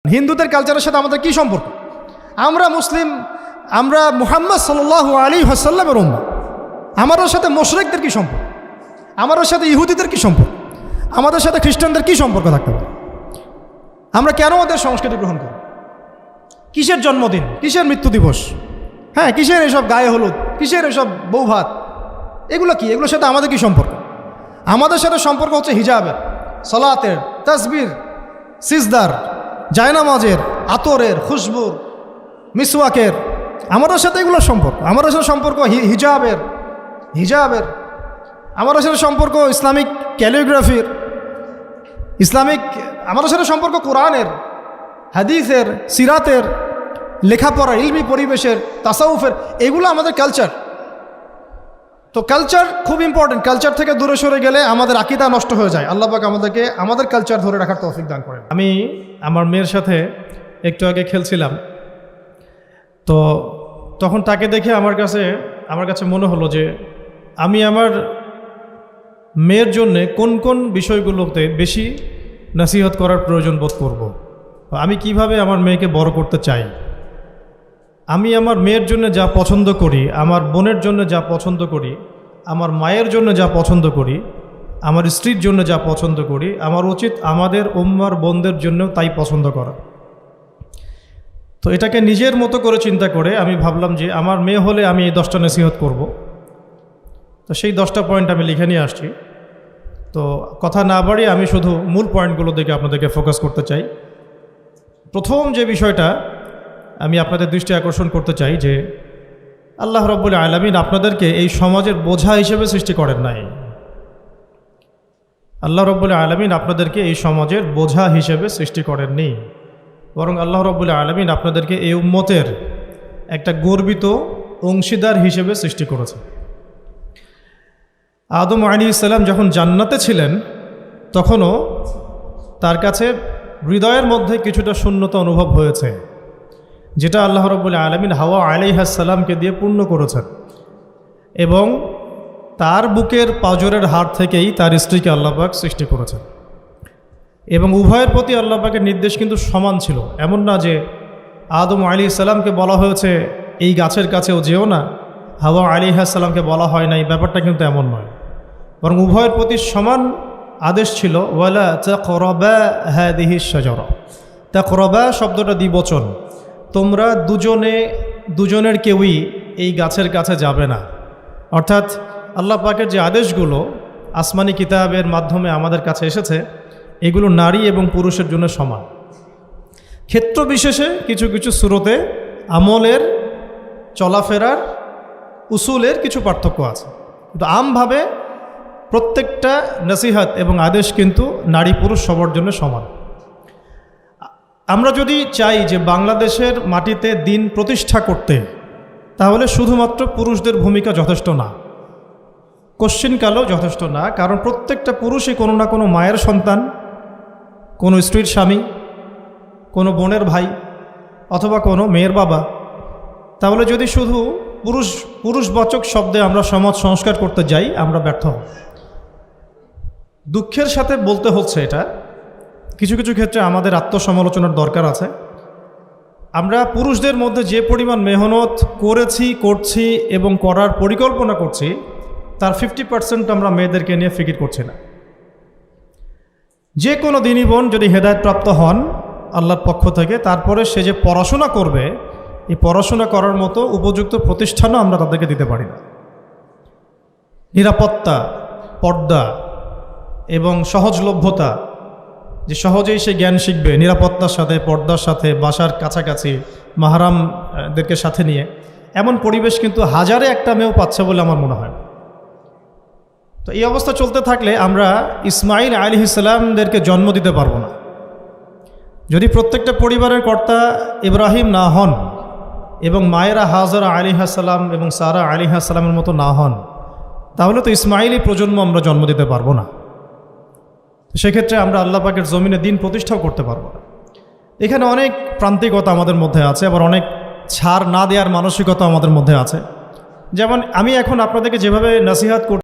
হিন্দুদের কালচারের সাথে আমাদের কি সম্পর্ক? আমরা মুসলিম, আমরা মুহাম্মদ সাল্লাল্লাহু আলাইহি ওয়াসাল্লামের উম্মাহ। আমাদের সাথে মুশরিকদের কি সম্পর্ক? আমাদের সাথে ইহুদিদের কি সম্পর্ক? আমাদের সাথে খ্রিস্টানদের কি সম্পর্ক থাকতে পারে? আমরা কেন ওদের সংস্কৃতি গ্রহণ করি? কিসের জন্মদিন, কিসের মৃত্যু দিবস, হ্যাঁ কিসের এসব গায়ে হলুদ, কিসের এসব বৌভাত, এগুলো কি? এগুলোর সাথে আমাদের কি সম্পর্ক? আমাদের সাথে সম্পর্ক হচ্ছে হিজাবের, সালাতের, তাসবির, সিজদার, জায়নামাজের, আতরের, খুশবুর, মিসওয়াকের। আমাদের সাথে এগুলোর সম্পর্ক। আমাদের সাথে সম্পর্ক হিজাবের। আমাদের সাথে সম্পর্ক ইসলামিক ক্যালিগ্রাফির, আমাদের সাথে সম্পর্ক কোরআনের, হাদিসের, সিরাতের, লেখাপড়া, ইলমি পরিবেশের, তাসাউফের। এগুলো আমাদের কালচার। তো কালচার খুব ইম্পর্টেন্ট। কালচার থেকে দূরে সরে গেলে আমাদের আকীদা নষ্ট হয়ে যায়। আল্লাহ পাক আমাদেরকে আমাদের কালচার ধরে রাখার তৌফিক দান করেন। আমি আমার মেয়ের সাথে একটু আগে খেলছিলাম, তো তখন তাকে দেখে আমার কাছে মনে হলো যে আমি আমার মেয়ের জন্যে কোন কোন বিষয়গুলোতে বেশি নসিহত করার প্রয়োজন বোধ করব। আমি কিভাবে আমার মেয়েকে বড় করতে চাই। আমি আমার মেয়ের জন্য যা পছন্দ করি, আমার বোনের জন্য যা পছন্দ করি, আমার মায়ের জন্য যা পছন্দ করি, আমার স্ত্রীর জন্য যা পছন্দ করি, আমার উচিত আমাদের উম্মার বোনদের জন্যও তাই পছন্দ করা। তো এটাকে নিজের মতো করে চিন্তা করে আমি ভাবলাম যে আমার মেয়ে হলে আমি এই 10টা নসিহত করব। তো সেই 10টা পয়েন্ট আমি লিখে নিয়ে আসছি। তো কথা না বাড়িয়ে আমি শুধু মূল পয়েন্টগুলো দিকে আপনাদেরকে ফোকাস করতে চাই। প্রথম যে বিষয়টা আমি আপনাদের দৃষ্টি আকর্ষণ করতে চাই যে আল্লাহ রাব্বুল আলামিন আপনাদেরকে এই সমাজের বোঝা হিসেবে সৃষ্টি করেন নাই। আল্লাহ রাব্বুল আলামিন আপনাদেরকে এই সমাজের বোঝা হিসেবে সৃষ্টি করেননি, বরং আল্লাহ রাব্বুল আলামিন আপনাদেরকে এই উম্মতের একটা গর্বিত অংশীদার হিসেবে সৃষ্টি করেছে। আদম আলাইহিস সালাম যখন জান্নাতে ছিলেন তখনও তার কাছে হৃদয়ের মধ্যে কিছুটা শূন্যতা অনুভব হয়েছে, যেটা আল্লাহ রাব্বুল আলামিন হাওয়া আলাইহিস সালামকে দিয়ে পূর্ণ করেছেন। এবং তার বুকের পাঁজরের হাড় থেকেই তার স্ত্রীকে আল্লাহ পাক সৃষ্টি করেছেন। এবং উভয়ের প্রতি আল্লাহ পাকের নির্দেশ কিন্তু সমান ছিল। এমন না যে আদম আলাইহিস সালামকে বলা হয়েছে এই গাছের কাছেও যেও না, হাওয়া আলাইহিস সালামকে বলা হয় না, এই ব্যাপারটা কিন্তু এমন নয়। বরং উভয়ের প্রতি সমান আদেশ ছিল। ওয়ালা তাকরাবা হাদিহিশ শাজারা। তাকরাবা শব্দটা দ্বিবচন। তোমরা দুজনের কেউই এই গাছের কাছে যাবে না। অর্থাৎ আল্লাহ পাকের যে আদেশগুলো আসমানি কিতাবের মাধ্যমে আমাদের কাছে এসেছে, এগুলো নারী এবং পুরুষের জন্য সমান। ক্ষেত্র বিশেষে কিছু কিছু সূরতে আমলের, চলাফেরার, উসুলের কিছু পার্থক্য আছে, কিন্তু আমভাবে প্রত্যেকটা নসিহত এবং আদেশ কিন্তু নারী পুরুষ সবার জন্য সমান। আমরা যদি চাই যে বাংলাদেশের মাটিতে দিন প্রতিষ্ঠা করতে, তাহলে শুধুমাত্র পুরুষদের ভূমিকা যথেষ্ট না, কোশ্চিনকালও যথেষ্ট না। কারণ প্রত্যেকটা পুরুষই কোনো না কোনো মায়ের সন্তান, কোনো স্ত্রীর স্বামী, কোনো বোনের ভাই, অথবা কোনো মেয়ের বাবা। তাহলে যদি শুধু পুরুষবাচক শব্দে আমরা সমাজ সংস্কার করতে যাই, আমরা ব্যর্থ হব। দুঃখের সাথে বলতে হচ্ছে এটা, কিছু কিছু ক্ষেত্রে আমাদের আত্মসমালোচনার দরকার আছে। আমরা পুরুষদের মধ্যে যে পরিমাণ মেহনত করছি এবং করার পরিকল্পনা করছি, তার 50% আমরা মেয়েদেরকে নিয়ে ফিকির করছি না। যে কোনো দিনী বোন যদি হেদায়েতপ্রাপ্ত হন আল্লাহর পক্ষ থেকে, তারপরে সে যে পড়াশোনা করবে, এই পড়াশোনা করার মতো উপযুক্ত প্রতিষ্ঠানও আমরা তাদেরকে দিতে পারি না। নিরাপত্তা, পর্দা এবং সহজলভ্যতা, যে সহজেই সে জ্ঞান শিখবে নিরাপত্তার সাথে, পর্দার সাথে, বাসার কাছাকাছি, মাহরামদেরকে সাথে নিয়ে, এমন পরিবেশ কিন্তু হাজারে একটা মেয়েও পাচ্ছে বলে আমার মনে হয়। তো এই অবস্থা চলতে থাকলে আমরা ইসমাইল আলাইহিস সালামদেরকে জন্ম দিতে পারবো না। যদি প্রত্যেকটা পরিবারের কর্তা ইব্রাহিম না হন এবং মায়েরা হাজরা আলাইহিস সালাম এবং সারা আলাইহিস সালামের মতো না হন, তাহলে তো ইসমাইলি প্রজন্ম আমরা জন্ম দিতে পারবো না। সেক্ষেত্রে আমরা আল্লাহ পাকের জমিনে দিন প্রতিষ্ঠাও করতে পারবো না। এখানে অনেক প্রান্তিকতা আমাদের মধ্যে আছে, আবার অনেক ছাড় না দেওয়ার মানসিকতা আমাদের মধ্যে আছে। যেমন আমি এখন আপনাদেরকে যেভাবে নসিহত